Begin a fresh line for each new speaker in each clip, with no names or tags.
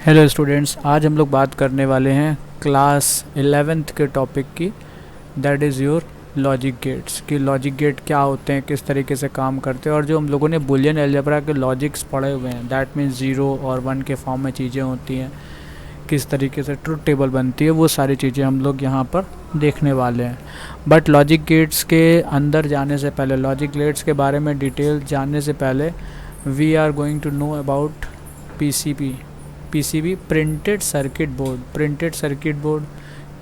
Hello students, आज हम लोग बात करने वाले हैं क्लास 11th के टॉपिक की। That is your logic gates कि लॉजिक गेट क्या होते हैं, किस तरीके से काम करते हैं। और जो हम लोगों ने बुलियन अलजेब्रा के लॉजिक्स पढ़े हुए हैं, दैट मीन्स 0 और 1 के फॉर्म में चीज़ें होती हैं, किस तरीके से ट्रुथ टेबल बनती है, वो सारी चीज़ें हम लोग यहाँ पर देखने वाले हैं। बट लॉजिक गेट्स के अंदर जाने से पहले, लॉजिक गेट्स के बारे में डिटेल जानने से पहले, we are going to know about PCB printed circuit board. Printed circuit board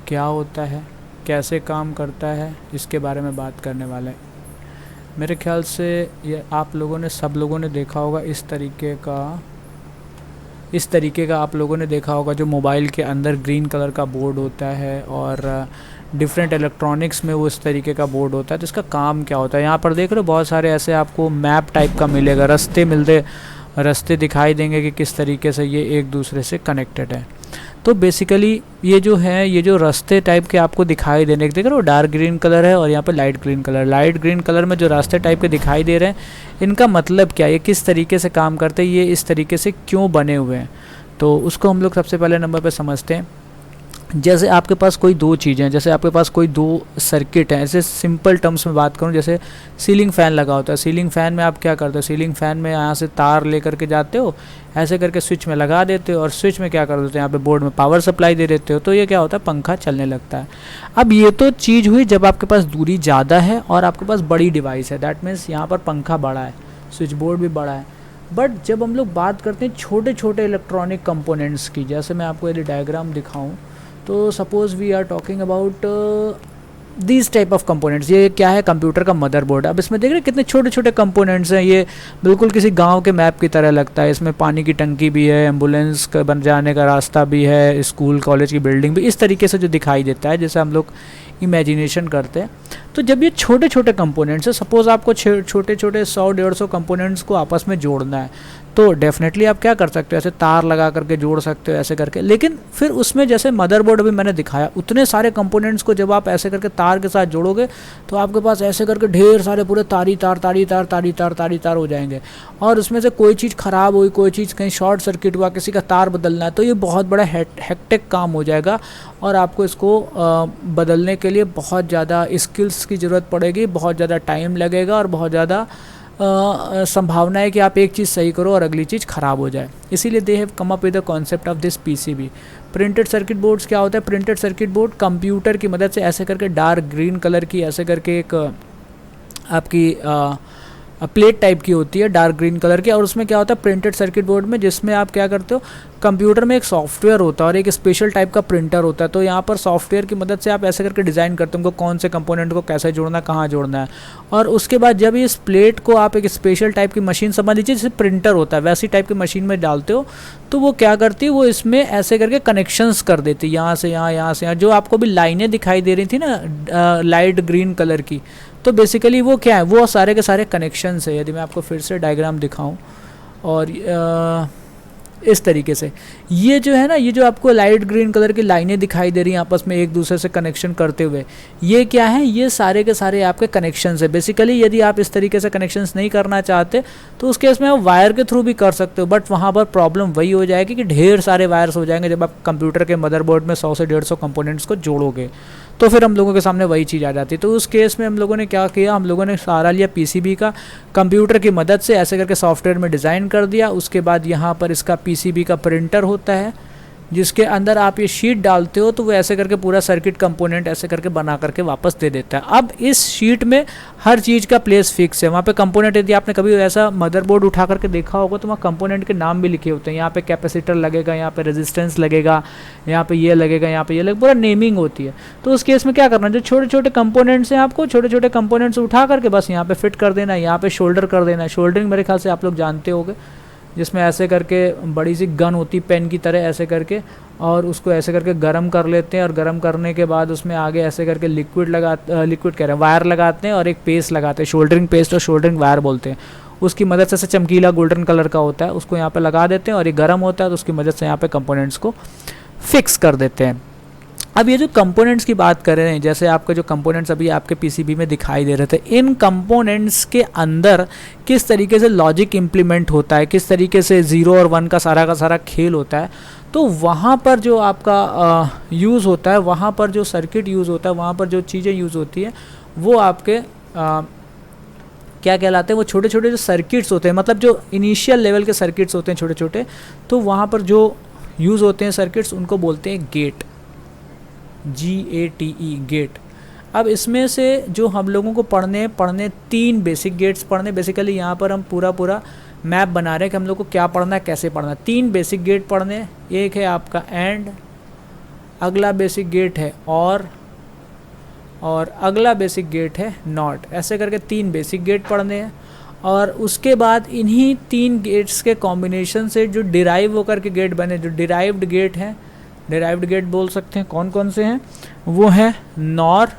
क्या होता है, कैसे काम करता है, इसके बारे में बात करने वाले हैं। मेरे ख्याल से ये आप लोगों ने, सब लोगों ने देखा होगा इस तरीके का आप लोगों ने देखा होगा, जो मोबाइल के अंदर ग्रीन कलर का बोर्ड होता है और डिफरेंट इलेक्ट्रॉनिक्स में वो इस तरीके का बोर्ड होता है। तो इसका काम क्या होता है, यहाँ पर देख रहे हो बहुत सारे ऐसे आपको मैप टाइप का मिलेगा, रास्ते दिखाई देंगे कि किस तरीके से ये एक दूसरे से कनेक्टेड है। तो बेसिकली ये जो रास्ते टाइप के आपको दिखाई देने, देख रहे हो डार्क ग्रीन कलर है और यहाँ पे लाइट ग्रीन कलर में जो रास्ते टाइप के दिखाई दे रहे हैं, इनका मतलब क्या है, ये किस तरीके से काम करते हैं, ये इस तरीके से क्यों बने हुए हैं। तो उसको हम लोग सबसे पहले नंबर पे समझते हैं। जैसे आपके पास कोई दो चीज़ें हैं, जैसे आपके पास कोई दो सर्किट हैं, ऐसे सिंपल टर्म्स में बात करूं, जैसे सीलिंग फ़ैन लगा होता है। सीलिंग फ़ैन में आप क्या करते हो, सीलिंग फ़ैन में यहाँ से तार लेकर के जाते हो, ऐसे करके स्विच में लगा देते हो और स्विच में क्या कर देते हो, यहाँ पे बोर्ड में पावर सप्लाई दे देते हो, तो ये क्या होता है, पंखा चलने लगता है। अब ये तो चीज़ हुई जब आपके पास दूरी ज़्यादा है और आपके पास बड़ी डिवाइस है, दैट मीन्स यहाँ पर पंखा बड़ा है, स्विच बोर्ड भी बड़ा है। बट जब हम लोग बात करते हैं छोटे छोटे इलेक्ट्रॉनिक कंपोनेंट्स की, जैसे मैं आपको यदि डायग्राम दिखाऊँ, तो suppose we are talking about these type of components. ये क्या है, कंप्यूटर का मदरबोर्ड। अब इसमें देख रहे हैं कितने छोटे छोटे कंपोनेंट्स हैं, ये बिल्कुल किसी गांव के मैप की तरह लगता है। इसमें पानी की टंकी भी है, एम्बुलेंस का बन जाने का रास्ता भी है, स्कूल कॉलेज की बिल्डिंग भी, इस तरीके से जो दिखाई देता है, जैसे हम लोग इमेजिनेशन करते हैं। तो जब ये छोटे छोटे कंपोनेंट्स है, सपोज़ आपको छोटे छोटे 100-150 कंपोनेंट्स को आपस में जोड़ना है, तो डेफिनेटली आप क्या कर सकते हो, ऐसे तार लगा करके जोड़ सकते हो ऐसे करके। लेकिन फिर उसमें जैसे मदरबोर्ड अभी मैंने दिखाया, उतने सारे कंपोनेंट्स को जब आप ऐसे करके तार के साथ जोड़ोगे, तो आपके पास ऐसे करके ढेर सारे पूरे तारी तार हो जाएंगे। और उसमें से कोई चीज़ ख़राब हुई, कोई चीज़ कहीं शॉर्ट सर्किट हुआ, किसी का तार बदलना है, तो ये बहुत बड़ा हेक्टिक काम हो जाएगा और आपको इसको बदलने के लिए बहुत ज़्यादा स्किल्स की ज़रूरत पड़ेगी, बहुत ज़्यादा टाइम लगेगा और बहुत ज़्यादा संभावना है कि आप एक चीज़ सही करो और अगली चीज़ ख़राब हो जाए। इसीलिए they have come up with the concept of this PCB. Printed circuit boards क्या होता है, प्रिंटेड सर्किट बोर्ड कंप्यूटर की मदद से ऐसे करके डार्क ग्रीन कलर की ऐसे करके एक आपकी प्लेट टाइप की होती है डार्क ग्रीन कलर की। और उसमें क्या होता है प्रिंटेड सर्किट बोर्ड में, जिसमें आप क्या करते हो, कंप्यूटर में एक सॉफ्टवेयर होता है और एक स्पेशल टाइप का प्रिंटर होता है। तो यहाँ पर सॉफ्टवेयर की मदद से आप ऐसे करके डिज़ाइन करते हो उनको, कौन से कंपोनेंट को कैसे जोड़ना, कहाँ जोड़ना है। और उसके बाद जब इस प्लेट को आप एक स्पेशल टाइप की मशीन, समझ लीजिए जैसे प्रिंटर होता है वैसी टाइप की मशीन में डालते हो, तो वो क्या करती है, वो इसमें ऐसे करके कनेक्शंस कर देती है, यहाँ से यहाँ, यहाँ से यहाँ। जो आपको भी लाइनें दिखाई दे रही थी ना लाइट ग्रीन कलर की, तो बेसिकली वो क्या है, वो सारे के सारे कनेक्शंस है। यदि मैं आपको फिर से डायग्राम दिखाऊं, और इस तरीके से ये जो है ना, ये जो आपको लाइट ग्रीन कलर की लाइनें दिखाई दे रही हैं आपस में एक दूसरे से कनेक्शन करते हुए, ये क्या है, ये सारे के सारे आपके कनेक्शंस है। बेसिकली यदि आप इस तरीके से कनेक्शंस नहीं करना चाहते, तो उस केस में आप वायर के थ्रू भी कर सकते हो, बट वहाँ पर प्रॉब्लम वही हो जाएगी कि ढेर सारे वायर्स हो जाएंगे जब आप कंप्यूटर के मदरबोर्ड में 100 से 150 कंपोनेंट्स को जोड़ोगे, तो फिर हम लोगों के सामने वही चीज़ आ जाती है। तो उस केस में हम लोगों ने क्या किया, हम लोगों ने सहारा लिया पीसीबी का, कंप्यूटर की मदद से ऐसे करके सॉफ्टवेयर में डिज़ाइन कर दिया। उसके बाद यहाँ पर इसका पीसीबी का प्रिंटर होता है, जिसके अंदर आप ये शीट डालते हो, तो वो ऐसे करके पूरा सर्किट कंपोनेंट ऐसे करके बना करके वापस दे देता है। अब इस शीट में हर चीज़ का प्लेस फिक्स है, वहाँ पे कंपोनेंट, यदि आपने कभी ऐसा मदरबोर्ड उठा करके देखा होगा, तो वहाँ कंपोनेंट के नाम भी लिखे होते हैं। यहाँ पे कैपेसिटर लगेगा, यहाँ पे रेजिस्टेंस लगेगा, यहाँ पे ये लगेगा, यहाँ पे ये लगेगा, पूरा नेमिंग होती है। तो उस केस में क्या करना है, जो छोटे छोटे कंपोनेंट्स हैं, आपको छोटे छोटे कंपोनेंट्स उठा करके बस यहाँ पे फिट कर देना है, यहाँ पे शोल्डर कर देना है। शोल्डरिंग मेरे ख्याल से आप लोग जानते होंगे, जिसमें ऐसे करके बड़ी सी गन होती पेन की तरह ऐसे करके, और उसको ऐसे करके गर्म कर लेते हैं, और गर्म करने के बाद उसमें आगे ऐसे करके लिक्विड कह रहे हैं, वायर लगाते हैं और एक पेस्ट लगाते हैं, शोल्डरिंग पेस्ट और शोल्डरिंग वायर बोलते हैं। उसकी मदद से चमकीला गोल्डन कलर का होता है, उसको यहाँ पे लगा देते हैं और ये गर्म होता है, तो उसकी मदद से यहाँ पे कंपोनेंट्स को फिक्स कर देते हैं। अब ये जो कंपोनेंट्स की बात कर रहे हैं, जैसे आपके जो कंपोनेंट्स अभी आपके पीसीबी में दिखाई दे रहे थे, इन कंपोनेंट्स के अंदर किस तरीके से लॉजिक इम्प्लीमेंट होता है, किस तरीके से 0 और 1 का सारा खेल होता है, तो वहाँ पर जो आपका यूज़ होता है, वहाँ पर जो सर्किट यूज़ होता है, वहाँ पर जो चीज़ें यूज़ होती हैं, वो आपके क्या कहलाते हैं, वो छोटे छोटे जो सर्किट्स होते हैं, मतलब जो इनिशियल लेवल के सर्किट्स होते हैं छोटे छोटे, तो वहाँ पर जो यूज़ होते हैं सर्किट्स, उनको बोलते हैं गेट, GATE, गेट। अब इसमें से जो हम लोगों को पढ़ने 3 बेसिक गेट्स पढ़ने, बेसिकली यहाँ पर हम पूरा मैप बना रहे हैं कि हम लोग को क्या पढ़ना है, कैसे पढ़ना है। 3 बेसिक गेट पढ़ने, एक है आपका एंड, अगला बेसिक गेट है और अगला बेसिक गेट है नॉट, ऐसे करके 3 बेसिक गेट पढ़ने हैं। और उसके बाद इन्हीं 3 गेट्स के कॉम्बिनेशन से जो डिराइव होकर के गेट बने, जो डिराइव्ड गेट हैं, डिराइव्ड गेट बोल सकते हैं, कौन कौन से हैं, वो है नॉर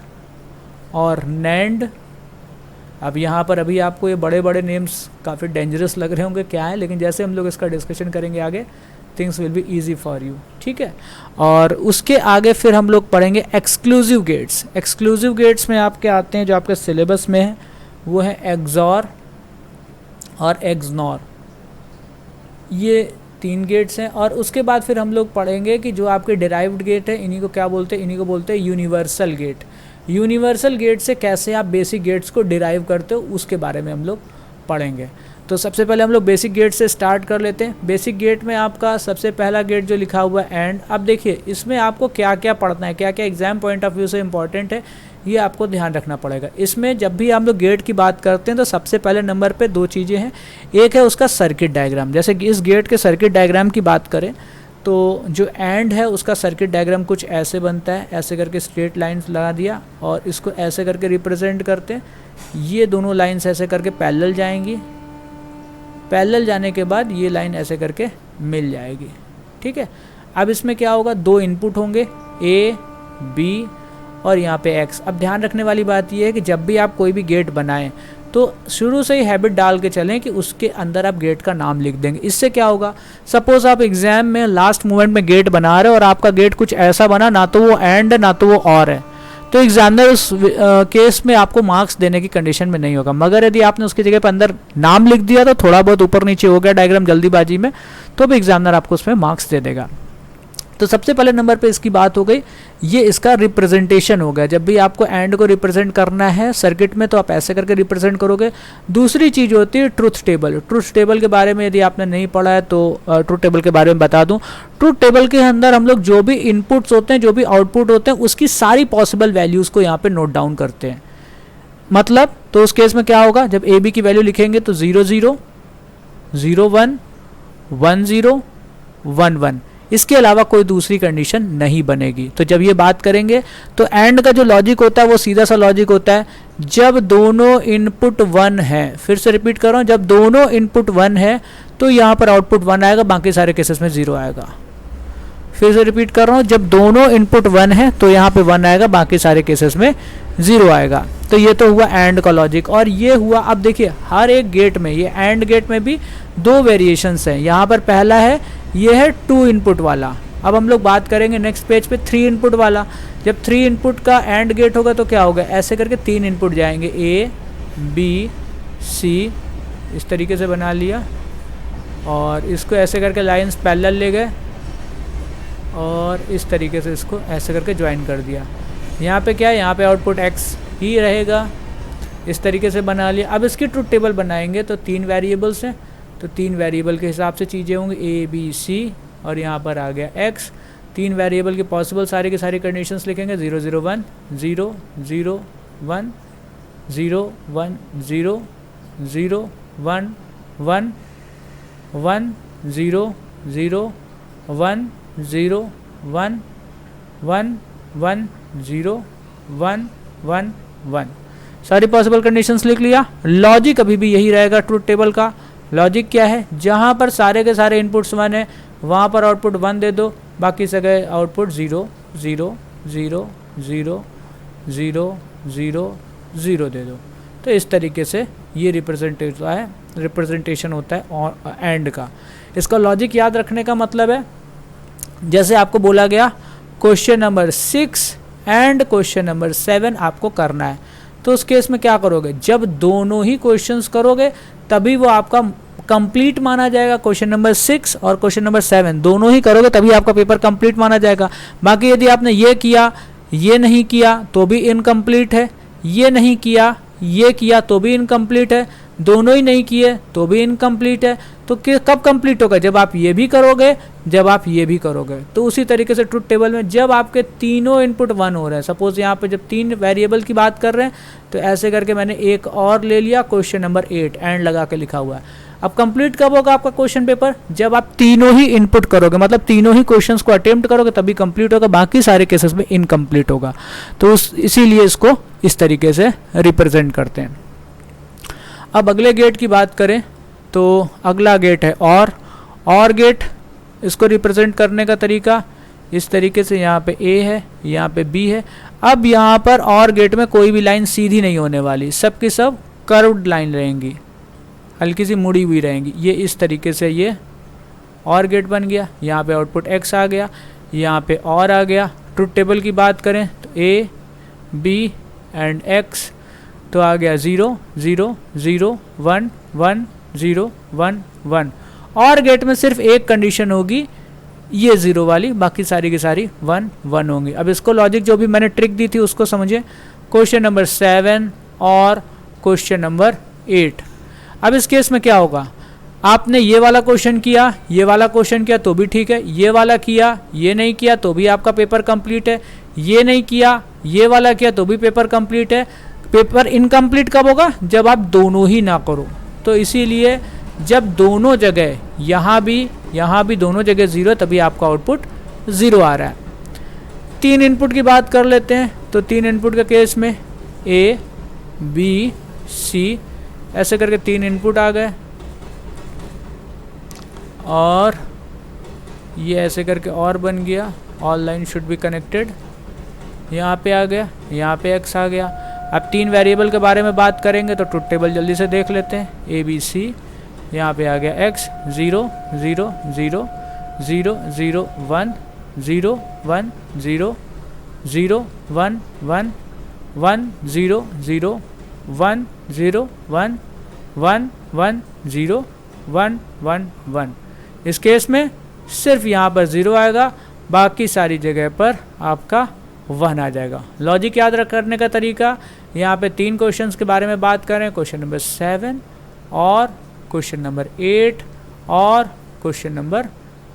और नैंड। अब यहाँ पर अभी आपको ये बड़े बड़े नेम्स काफ़ी डेंजरस लग रहे होंगे क्या है, लेकिन जैसे हम लोग इसका डिस्कशन करेंगे आगे, things will be easy for you, ठीक है। और उसके आगे फिर हम लोग पढ़ेंगे एक्सक्लूसिव गेट्स। एक्सक्लूसिव गेट्स में आपके आते हैं, जो आपके सिलेबस में है, वो है एक्सॉर और एक्सनॉर, ये 3 गेट्स हैं। और उसके बाद फिर हम लोग पढ़ेंगे कि जो आपके डिराइव्ड गेट है, इन्हीं को क्या बोलते हैं, इन्हीं को बोलते हैं यूनिवर्सल गेट। यूनिवर्सल गेट से कैसे आप बेसिक गेट्स को डिराइव करते हो, उसके बारे में हम लोग पढ़ेंगे। तो सबसे पहले हम लोग बेसिक गेट से स्टार्ट कर लेते हैं। बेसिक गेट में आपका सबसे पहला गेट जो लिखा हुआ है एंड। अब देखिए इसमें आपको क्या क्या पढ़ना है, क्या क्या एग्जाम पॉइंट ऑफ व्यू से इंपॉर्टेंट है, ये आपको ध्यान रखना पड़ेगा। इसमें जब भी हम लोग गेट की बात करते हैं तो सबसे पहले नंबर पे 2 चीज़ें हैं। एक है उसका सर्किट डायग्राम, जैसे कि इस गेट के सर्किट डायग्राम की बात करें तो जो एंड है उसका सर्किट डायग्राम कुछ ऐसे बनता है, ऐसे करके स्ट्रेट लाइंस लगा दिया और इसको ऐसे करके रिप्रेजेंट करते हैं। ये दोनों लाइंस ऐसे करके पैरेलल जाएंगी, पैरेलल जाने के बाद ये लाइन ऐसे करके मिल जाएगी, ठीक है। अब इसमें क्या होगा, 2 इनपुट होंगे, A, B और यहाँ पे X। अब ध्यान रखने वाली बात ये है कि जब भी आप कोई भी गेट बनाएं तो शुरू से ही हैबिट डाल के चलें कि उसके अंदर आप गेट का नाम लिख देंगे। इससे क्या होगा, सपोज आप एग्जाम में लास्ट मोमेंट में गेट बना रहे हो और आपका गेट कुछ ऐसा बना, ना तो वो एंड ना तो वो और है, तो एग्जामिनर उस केस में आपको मार्क्स देने की कंडीशन में नहीं होगा। मगर यदि आपने उसकी जगह पर अंदर नाम लिख दिया तो थोड़ा बहुत ऊपर नीचे हो गया डायग्राम जल्दीबाजी में, तो भी एग्जामिनर आपको उसमें मार्क्स दे देगा। तो सबसे पहले नंबर पे इसकी बात हो गई, ये इसका रिप्रेजेंटेशन हो गया। जब भी आपको एंड को रिप्रेजेंट करना है सर्किट में तो आप ऐसे करके रिप्रेजेंट करोगे। दूसरी चीज़ होती है ट्रुथ टेबल। ट्रुथ टेबल के बारे में यदि आपने नहीं पढ़ा है तो ट्रुथ टेबल के बारे में बता दूं। ट्रुथ टेबल के अंदर हम लोग जो भी इनपुट्स होते हैं, जो भी आउटपुट होते हैं, उसकी सारी पॉसिबल वैल्यूज़ को यहाँ पे नोट डाउन करते हैं। मतलब तो उस केस में क्या होगा, जब ए बी की वैल्यू लिखेंगे तो 0 0 0 1 1 0 1 1, इसके अलावा कोई दूसरी कंडीशन नहीं बनेगी। तो जब ये बात करेंगे तो एंड का जो लॉजिक होता है वो सीधा सा लॉजिक होता है, जब दोनों इनपुट 1 है, फिर से रिपीट कर रहा हूँ, जब दोनों इनपुट 1 है तो यहाँ पर आउटपुट 1 आएगा, बाकी सारे केसेस में 0 आएगा। फिर से रिपीट कर रहा हूँ, जब दोनों इनपुट 1 है तो यहाँ पे 1 आएगा, बाकी सारे केसेस में 0 आएगा। तो ये तो हुआ एंड का लॉजिक। और ये हुआ, अब देखिए हर एक गेट में, ये एंड गेट में भी 2 वेरिएशंस हैं। यहाँ पर पहला है, ये है 2 इनपुट वाला। अब हम लोग बात करेंगे नेक्स्ट पेज पे 3 इनपुट वाला। जब 3 इनपुट का एंड गेट होगा तो क्या होगा, ऐसे करके 3 इनपुट जाएंगे, A B C, इस तरीके से बना लिया और इसको ऐसे करके लाइंस पैरेलल ले गए और इस तरीके से इसको ऐसे करके ज्वाइन कर दिया। यहाँ पे क्या है, यहाँ पे आउटपुट X ही रहेगा, इस तरीके से बना लिया। अब इसकी ट्रुथ टेबल बनाएंगे तो 3 वेरिएबल्स हैं, तो 3 वेरिएबल के हिसाब से चीज़ें होंगी, A B C और यहाँ पर आ गया X। 3 वेरिएबल के पॉसिबल सारे के सारे कंडीशंस लिखेंगे, 0 0 1 0 0 1 0 1 0 0 1 1 1 0 0 1 0 1 1 1 0 1 1 1, सारी पॉसिबल कंडीशंस लिख लिया। लॉजिक अभी भी यही रहेगा ट्रुथ टेबल का। लॉजिक क्या है, जहाँ पर सारे के सारे इनपुट्स 1 है वहाँ पर आउटपुट 1 दे दो, बाकी सगळे आउटपुट 0 0 0 0 0 0 0 दे दो। तो इस तरीके से ये रिप्रेजेंटेशन होता है और एंड का। इसका लॉजिक याद रखने का मतलब है, जैसे आपको बोला गया question number 6 and question number 7 आपको करना है। तो उस केस में क्या करोगे, जब दोनों ही क्वेश्चंस करोगे तभी वो आपका कंप्लीट माना जाएगा। क्वेश्चन नंबर 6 और क्वेश्चन नंबर 7 दोनों ही करोगे तभी आपका पेपर कंप्लीट माना जाएगा। बाकी यदि आपने ये किया ये नहीं किया तो भी इनकम्प्लीट है, ये नहीं किया ये किया तो भी इनकम्प्लीट है, दोनों ही नहीं किए तो भी इनकम्प्लीट है। तो कब कंप्लीट होगा, जब आप ये भी करोगे जब आप ये भी करोगे। तो उसी तरीके से ट्रुथ टेबल में जब आपके तीनों इनपुट 1 हो रहे हैं, सपोज यहाँ पे जब 3 वेरिएबल की बात कर रहे हैं तो ऐसे करके मैंने एक और ले लिया, क्वेश्चन नंबर 8 एंड लगा के लिखा हुआ है। अब कंप्लीट कब होगा आपका क्वेश्चन पेपर, जब आप तीनों ही इनपुट करोगे, मतलब तीनों ही क्वेश्चंस को अटेम्प्ट करोगे तभी कंप्लीट होगा, बाकी सारे केसेस में इनकम्प्लीट होगा। तो इसीलिए इसको इस तरीके से रिप्रेजेंट करते हैं। अब अगले गेट की बात करें तो अगला गेट है और गेट। इसको रिप्रेजेंट करने का तरीका इस तरीके से, यहाँ पे ए है यहाँ पे बी है। अब यहाँ पर और गेट में कोई भी लाइन सीधी नहीं होने वाली, सब की सब कर्व्ड लाइन रहेंगी, हल्की सी मुड़ी हुई रहेंगी। ये इस तरीके से ये और गेट बन गया। यहाँ पे आउटपुट x आ गया, यहाँ पे और आ गया। ट्रुथ टेबल की बात करें तो a b एंड x तो आ गया 0 0 0 1 1 0 1 1। और गेट में सिर्फ एक कंडीशन होगी ये 0 वाली, बाकी सारी की सारी 1 1 होंगी। अब इसको लॉजिक जो भी मैंने ट्रिक दी थी उसको समझिए। क्वेश्चन नंबर 7 और क्वेश्चन नंबर 8। अब इस केस में क्या होगा, आपने ये वाला क्वेश्चन किया ये वाला क्वेश्चन किया तो भी ठीक है, ये वाला किया ये नहीं किया तो भी आपका पेपर कंप्लीट है, ये नहीं किया ये वाला किया तो भी पेपर कंप्लीट है। पेपर इनकम्प्लीट कब होगा, जब आप दोनों ही ना करो। तो इसीलिए जब दोनों जगह यहाँ भी दोनों जगह 0 तभी आपका आउटपुट 0 आ रहा है। 3 इनपुट की बात कर लेते हैं। तो 3 इनपुट के केस में A B C ऐसे करके 3 इनपुट आ गए और ये ऐसे करके और बन गया, all line should be connected. यहाँ पे आ गया, यहाँ पे x आ गया। अब 3 वेरिएबल के बारे में बात करेंगे तो ट्रुथ टेबल जल्दी से देख लेते हैं। ए बी सी, यहाँ पे आ गया x 0 0 0 0 0 1 0 1 0 0 1 1 1 0 0 1 0 1 1 1 0 1 1 1। इस केस में सिर्फ यहाँ पर 0 आएगा, बाकी सारी जगह पर आपका 1 आ जाएगा। लॉजिक याद रख करने का तरीका, यहाँ पे 3 क्वेश्चंस के बारे में बात करें, क्वेश्चन नंबर 7 और क्वेश्चन नंबर 8 और क्वेश्चन नंबर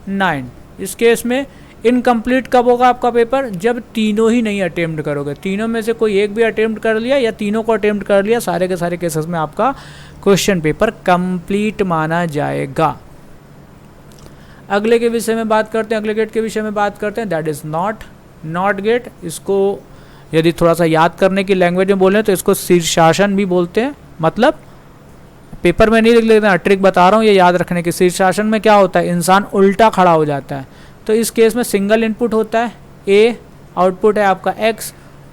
9। इस केस में इनकम्प्लीट कब होगा आपका पेपर, जब तीनों ही नहीं अटेम्प्ट करोगे। तीनों में से कोई एक भी अटेम्प्ट कर लिया या तीनों को अटेम्प्ट कर लिया, सारे के सारे केसेस में आपका क्वेश्चन पेपर कंप्लीट माना जाएगा। अगले के विषय में बात करते हैं, अगले गेट के विषय में बात करते हैं, दैट इज़ नॉट गेट। इसको यदि थोड़ा सा याद करने की लैंग्वेज में बोलें तो इसको शीर्षासन भी बोलते हैं। मतलब पेपर में नहीं लिख लेते हैं, ट्रिक बता रहा हूँ ये याद रखने की। शीर्षासन में क्या होता है, इंसान उल्टा खड़ा हो जाता है। तो इस केस में सिंगल इनपुट होता है, ए आउटपुट है आपका x।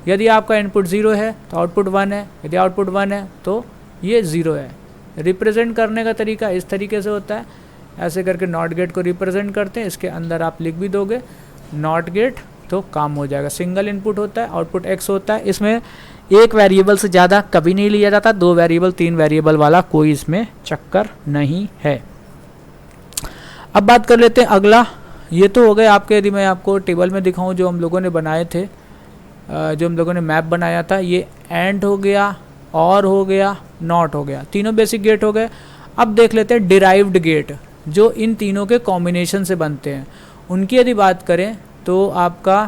यदि आपका इनपुट 0 है तो आउटपुट 1 है, यदि आउटपुट 1 है तो ये 0 है। रिप्रेजेंट करने का तरीका इस तरीके से होता है, ऐसे करके नॉट गेट को रिप्रेजेंट करते हैं। इसके अंदर आप लिख भी दोगे नॉट गेट तो काम हो जाएगा। सिंगल इनपुट होता है, आउटपुट x होता है। इसमें एक वेरिएबल से ज़्यादा कभी नहीं लिया जाता, 2 वेरिएबल 3 वेरिएबल वाला कोई इसमें चक्कर नहीं है। अब बात कर लेते हैं अगला। ये तो हो गए आपके, यदि मैं आपको टेबल में दिखाऊं जो हम लोगों ने बनाए थे, जो हम लोगों ने मैप बनाया था, ये एंड हो गया, और हो गया, नॉट हो गया, तीनों बेसिक गेट हो गए। अब देख लेते हैं डिराइव्ड गेट जो इन तीनों के कॉम्बिनेशन से बनते हैं। उनकी यदि बात करें तो आपका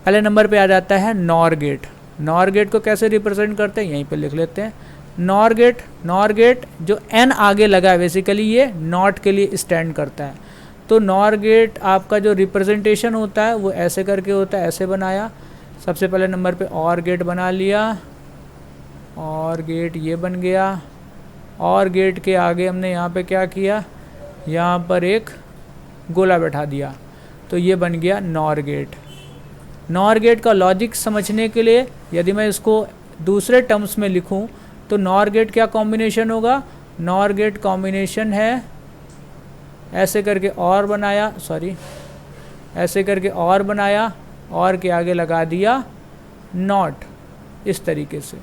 पहले नंबर पे आ जाता है नॉर गेट। नॉर गेट को कैसे रिप्रेजेंट करते हैं, यहीं पे लिख लेते हैं नॉर गेट जो n आगे लगा है बेसिकली ये नॉट के लिए स्टैंड करता है। तो नॉर गेट आपका जो रिप्रेजेंटेशन होता है वो ऐसे करके होता है, ऐसे बनाया। सबसे पहले नंबर पे और गेट बना लिया, और गेट ये बन गया। और गेट के आगे हमने यहाँ पे क्या किया, यहाँ पर एक गोला बैठा दिया, तो ये बन गया नॉर गेट। नॉर गेट का लॉजिक समझने के लिए यदि मैं इसको दूसरे टर्म्स में लिखूं तो नॉर गेट क्या कॉम्बिनेशन होगा, नॉर गेट कॉम्बिनेशन है ऐसे करके और बनाया, सॉरी ऐसे करके और बनाया, और के आगे लगा दिया नॉट, इस तरीके से।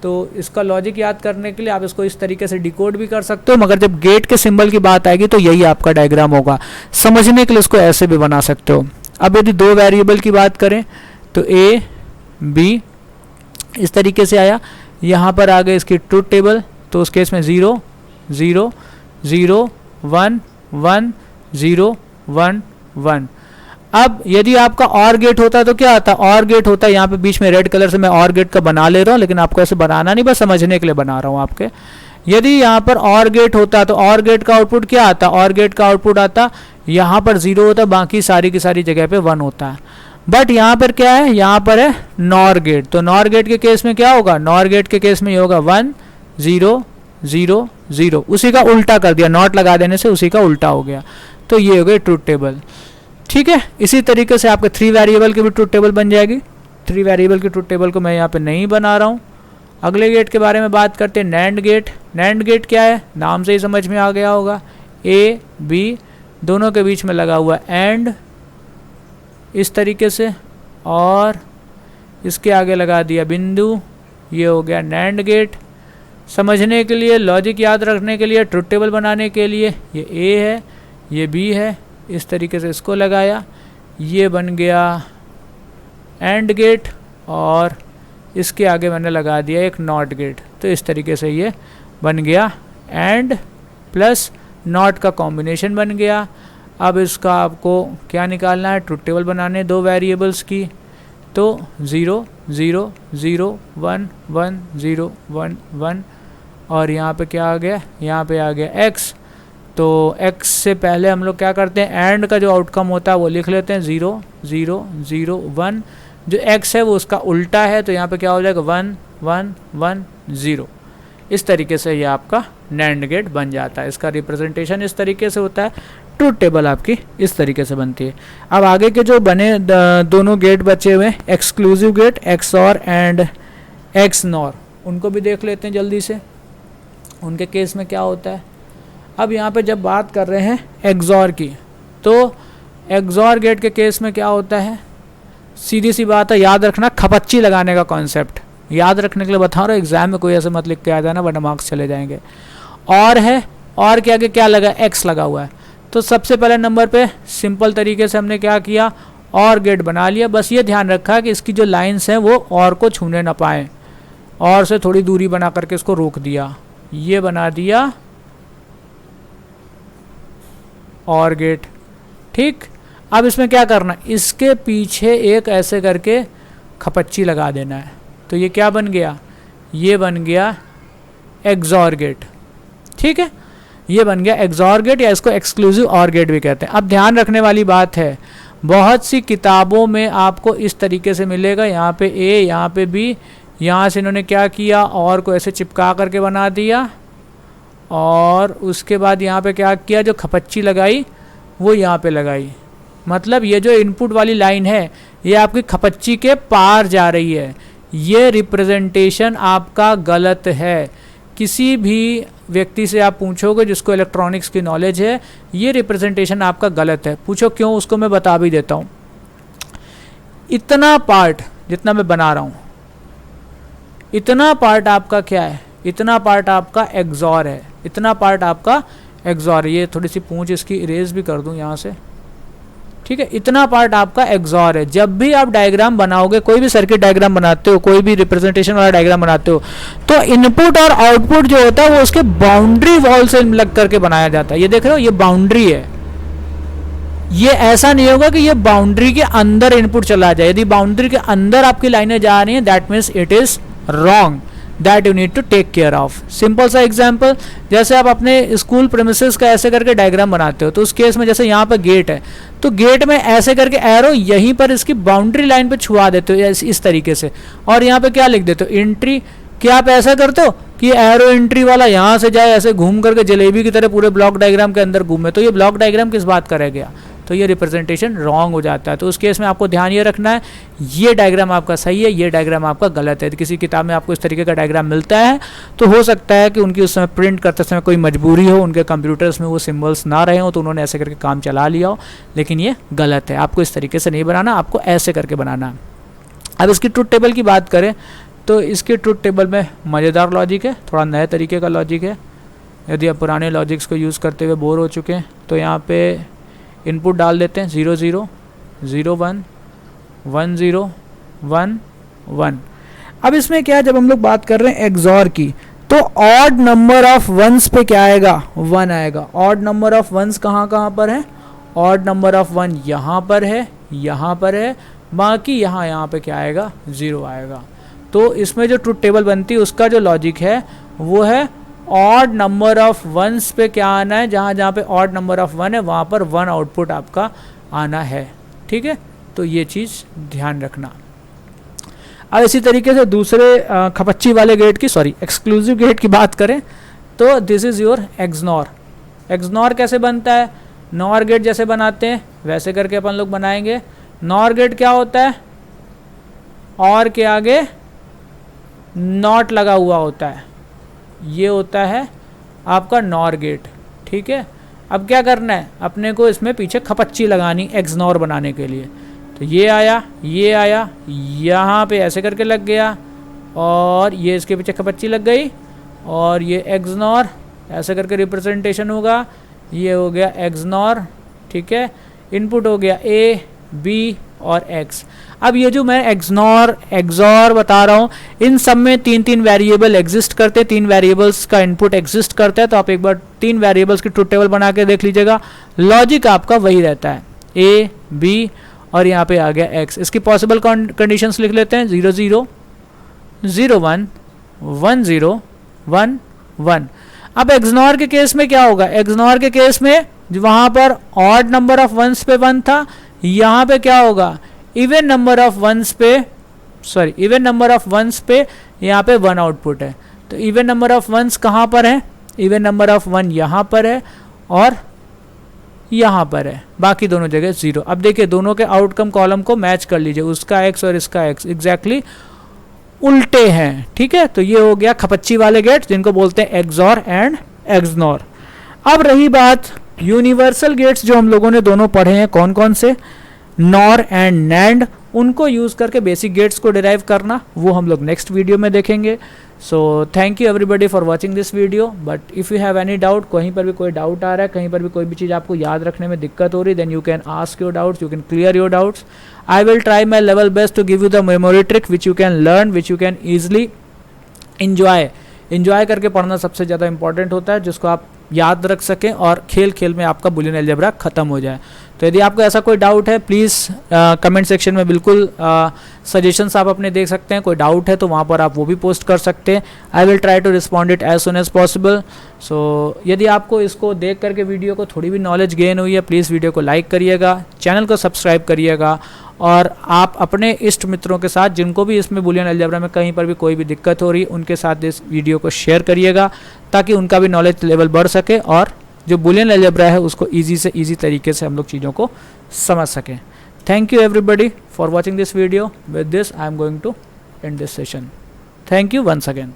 तो इसका लॉजिक याद करने के लिए आप इसको इस तरीके से डिकोड भी कर सकते हो, मगर जब गेट के सिंबल की बात आएगी तो यही आपका डायग्राम होगा। समझने के लिए इसको ऐसे भी बना सकते हो। अब यदि दो वेरिएबल की बात करें तो ए बी इस तरीके से आया, यहाँ पर आ गए इसकी ट्रूथ टेबल, तो उस केस में 0 0 0 1 1 0 1 1। अब यदि आपका और गेट होता तो क्या आता, और गेट होता, यहाँ पे बीच में रेड कलर से मैं और गेट का बना ले रहा हूँ, लेकिन आपको ऐसे बनाना नहीं, बस समझने के लिए बना रहा हूँ आपके। यदि यहाँ पर और गेट होता तो और गेट का आउटपुट क्या आता, और गेट का आउटपुट आता यहाँ पर 0 होता, बाकी सारी की सारी जगह पे 1 होता है। बट यहाँ पर क्या है, यहाँ पर है नॉर गेट, तो नॉर गेट के केस में क्या होगा, नॉर गेट के केस में ये होगा 1 0 0 0, उसी का उल्टा कर दिया, नॉट लगा देने से उसी का उल्टा हो गया, तो ये हो गई ट्रूथ टेबल। ठीक है, इसी तरीके से आपके 3 वेरिएबल की भी ट्रूथ टेबल बन जाएगी। 3 वेरिएबल की ट्रूथ टेबल को मैं यहाँ पे नहीं बना रहा हूँ। अगले गेट के बारे में बात करते हैं, नैंड गेट। नैंड गेट क्या है, नाम से ही समझ में आ गया होगा, ए बी दोनों के बीच में लगा हुआ एंड, इस तरीके से, और इसके आगे लगा दिया बिंदु, ये हो गया नैंड गेट। समझने के लिए, लॉजिक याद रखने के लिए, ट्रूथ टेबल बनाने के लिए, ये ए है, ये बी है, इस तरीके से इसको लगाया, ये बन गया एंड गेट, और इसके आगे मैंने लगा दिया एक नॉट गेट, तो इस तरीके से ये बन गया एंड प्लस नॉट का कॉम्बिनेशन बन गया। अब इसका आपको क्या निकालना है, ट्रूथ टेबल बनाने 2 वेरिएबल्स की, तो 0 0 0 1 1 0 1 1, और यहाँ पे क्या आ गया, यहाँ पे आ गया x। तो x से पहले हम लोग क्या करते हैं, एंड का जो आउटकम होता है वो लिख लेते हैं 0 0 0 1, जो x है वो उसका उल्टा है, तो यहाँ पे क्या हो जाएगा 1 1 1 0। इस तरीके से ये आपका नैंड गेट बन जाता है। इसका रिप्रेजेंटेशन इस तरीके से होता है, ट्रूथ टेबल आपकी इस तरीके से बनती है। अब आगे के जो बने दोनों गेट बचे हुए, exclusive gate XOR and XNOR, उनको भी देख लेते हैं जल्दी से, उनके केस में क्या होता है। अब यहाँ पे जब बात कर रहे हैं XOR की, तो XOR गेट के केस में क्या होता है, सीधी सी बात है, याद रखना खपच्ची लगाने का कॉन्सेप्ट, याद रखने के लिए बता रहा हूँ, एग्जाम में कोई ऐसे मत लिख के आ जाना वरना मार्क्स चले जाएंगे। और है, और के आगे क्या लगा, X लगा हुआ है, तो सबसे पहले नंबर पे सिंपल तरीके से हमने क्या किया, और गेट बना लिया। बस ये ध्यान रखा कि इसकी जो लाइंस हैं वो और को छूने ना पाए, और से थोड़ी दूरी बना करके इसको रोक दिया, ये बना दिया और गेट। ठीक, अब इसमें क्या करना, इसके पीछे एक ऐसे करके खपच्ची लगा देना है, तो ये क्या बन गया, ये बन गया XOR गेट। ठीक है, ये बन गया XOR गेट, या इसको एक्सक्लूसिव OR गेट भी कहते हैं। अब ध्यान रखने वाली बात है, बहुत सी किताबों में आपको इस तरीके से मिलेगा, यहाँ पे A, यहाँ पे B, यहाँ से इन्होंने क्या किया, और को ऐसे चिपका करके बना दिया, और उसके बाद यहाँ पे क्या किया, जो खपच्ची लगाई वो यहाँ पे लगाई। मतलब ये जो इनपुट वाली लाइन है ये आपकी खपच्ची के पार जा रही है, ये रिप्रेजेंटेशन आपका गलत है। किसी भी व्यक्ति से आप पूछोगे जिसको इलेक्ट्रॉनिक्स की नॉलेज है, ये रिप्रेजेंटेशन आपका गलत है। पूछो क्यों, उसको मैं बता भी देता हूँ। इतना पार्ट जितना मैं बना रहा हूँ, इतना पार्ट आपका क्या है, इतना पार्ट आपका XOR है, इतना पार्ट आपका XOR। ये थोड़ी सी पूंछ इसकी इरेज भी कर दूं यहाँ से, ठीक है। इतना पार्ट आपका XOR है। जब भी आप डायग्राम बनाओगे, कोई भी सर्किट डायग्राम बनाते हो, कोई भी रिप्रेजेंटेशन वाला डायग्राम बनाते हो, तो इनपुट और आउटपुट जो होता है वो उसके बाउंड्री वॉल से लग करके बनाया जाता है। ये देख रहे हो, ये बाउंड्री है। ये ऐसा नहीं होगा कि ये बाउंड्री के अंदर इनपुट चला जाए। यदि बाउंड्री के अंदर आपकी लाइनें जा रही हैं, that means it is wrong, that you need to take care of. Simple सा एग्जाम्पल, जैसे आप अपने स्कूल प्रेमिसेस का ऐसे करके डायग्राम बनाते हो, तो उस केस में जैसे यहाँ पर गेट है, तो गेट में ऐसे करके एरो यहीं पर इसकी बाउंड्री लाइन पे छुआ देते हो इस तरीके से, और यहाँ पे क्या लिख देते हो, एंट्री। क्या आप ऐसा करते हो कि एरो एंट्री वाला यहाँ से जाए ऐसे घूम करके जलेबी की तरह पूरे ब्लॉक डायग्राम के अंदर घूमे, तो ये ब्लॉक डायग्राम किस बात का रह गया। तो ये रिप्रेजेंटेशन रॉन्ग हो जाता है। तो उस केस में आपको ध्यान ये रखना है ये डायग्राम आपका सही है, ये डायग्राम आपका गलत है। तो किसी किताब में आपको इस तरीके का डायग्राम मिलता है तो हो सकता है कि उनकी उस समय प्रिंट करते समय कोई मजबूरी हो, उनके कंप्यूटर्स में वो सिम्बल्स ना रहे हो तो उन्होंने ऐसे करके काम चला लिया हो, लेकिन ये गलत है। आपको इस तरीके से नहीं बनाना, आपको ऐसे करके बनाना। अब इसकी ट्रुथ टेबल की बात करें तो इसके ट्रुथ टेबल में मज़ेदार लॉजिक है, थोड़ा नए तरीके का लॉजिक है। यदि आप पुराने लॉजिक्स को यूज़ करते हुए बोर हो चुके हैं तो यहाँ पे इनपुट डाल देते हैं 0 0 0 1 1 0 1 1। अब इसमें क्या है, जब हम लोग बात कर रहे हैं एक्सॉर की तो ऑड नंबर ऑफ वंस पे क्या आएगा, 1 आएगा। ऑड नंबर ऑफ वंस कहाँ पर है, ऑड नंबर ऑफ 1 यहाँ पर है, यहाँ पर है, बाकी यहाँ पे क्या आएगा, 0 आएगा। तो इसमें जो ट्रुथ टेबल बनती है उसका जो लॉजिक है वो है ऑड नंबर ऑफ वंस पे क्या आना है, जहाँ पे ऑड नंबर ऑफ 1 है वहाँ पर 1 आउटपुट आपका आना है। ठीक है, तो ये चीज़ ध्यान रखना। अब इसी तरीके से दूसरे खपच्ची वाले गेट की एक्सक्लूसिव गेट की बात करें तो this is your XNOR. XNOR कैसे बनता है, नॉर गेट जैसे बनाते हैं वैसे करके अपन लोग बनाएंगे। नॉर गेट क्या होता है, और के आगे नॉट लगा हुआ होता है, ये होता है आपका नॉर गेट। ठीक है, अब क्या करना है, अपने को इसमें पीछे खपच्ची लगानी एक्सनॉर बनाने के लिए। तो ये आया, यहाँ पे ऐसे करके लग गया और ये इसके पीछे खपच्ची लग गई और ये एक्सनॉर ऐसे करके रिप्रेजेंटेशन होगा, ये हो गया एक्सनॉर। ठीक है, इनपुट हो गया A B और X। अब ये जो मैं एक्सनॉर एक्सॉर बता रहा हूँ इन सब में 3 वेरिएबल एग्जिस्ट करते, 3 वेरिएबल्स का इनपुट एग्जिस्ट करता है। तो आप एक बार 3 वेरिएबल्स की ट्रुथ टेबल बना के देख लीजिएगा, लॉजिक आपका वही रहता है A B और यहाँ पे आ गया X। इसकी पॉसिबल कंडीशंस लिख लेते हैं 0 0 0 1 1 0 1 1। अब एक्सनॉर के केस में क्या होगा, एक्सनॉर के केस में वहाँ पर ऑड नंबर ऑफ वंस पे 1 था, यहाँ पे क्या होगा इवन नंबर ऑफ वंस पे यहाँ पे 1 आउटपुट है। तो इवन नंबर ऑफ वंस कहाँ पर है, इवन नंबर ऑफ 1 यहाँ पर है और यहाँ पर है, बाकी दोनों जगह 0। अब देखिए दोनों के आउटकम कॉलम को मैच कर लीजिए, उसका X और इसका X एग्जैक्टली उल्टे हैं। ठीक है, तो ये हो गया खपच्ची वाले गेट जिनको बोलते हैं एक्सॉर एंड एक्सनॉर। अब रही बात यूनिवर्सल गेट्स जो हम लोगों ने दोनों पढ़े हैं, कौन कौन से, नॉर एंड नैंड, उनको यूज़ करके बेसिक गेट्स को डिराइव करना, वो हम लोग नेक्स्ट वीडियो में देखेंगे। So thank you everybody for watching this video. But if you have any doubt, कहीं पर भी कोई डाउट आ रहा है, कहीं पर भी कोई भी चीज़ आपको याद रखने में दिक्कत हो रही, then you can ask your doubts, you can clear your doubts. I will try my level best to give you the memory trick which you can learn, which you can easily enjoy करके पढ़ना सबसे ज़्यादा important होता है, जिसको आप याद रख सकें और खेल खेल में आपका बुलियन अलजेब्रा ख़त्म हो जाए। तो यदि आपको ऐसा कोई डाउट है प्लीज़ कमेंट सेक्शन में बिल्कुल सजेशंस आप अपने देख सकते हैं। कोई डाउट है तो वहाँ पर आप वो भी पोस्ट कर सकते हैं। I will try to respond it as soon as possible. So यदि आपको इसको देख करके वीडियो को थोड़ी भी नॉलेज गेन हुई है, प्लीज़ वीडियो को लाइक करिएगा, चैनल को सब्सक्राइब करिएगा और आप अपने इष्ट मित्रों के साथ जिनको भी इसमें बुलियन अलजेब्रा में कहीं पर भी कोई भी दिक्कत हो रही है उनके साथ इस वीडियो को शेयर करिएगा, ताकि उनका भी नॉलेज लेवल बढ़ सके और जो बुलियन अलजेब्रा है उसको ईजी से ईजी तरीके से हम लोग चीज़ों को समझ सकें। Thank you everybody for watching this video. With this I am going to end this session. Thank you once again.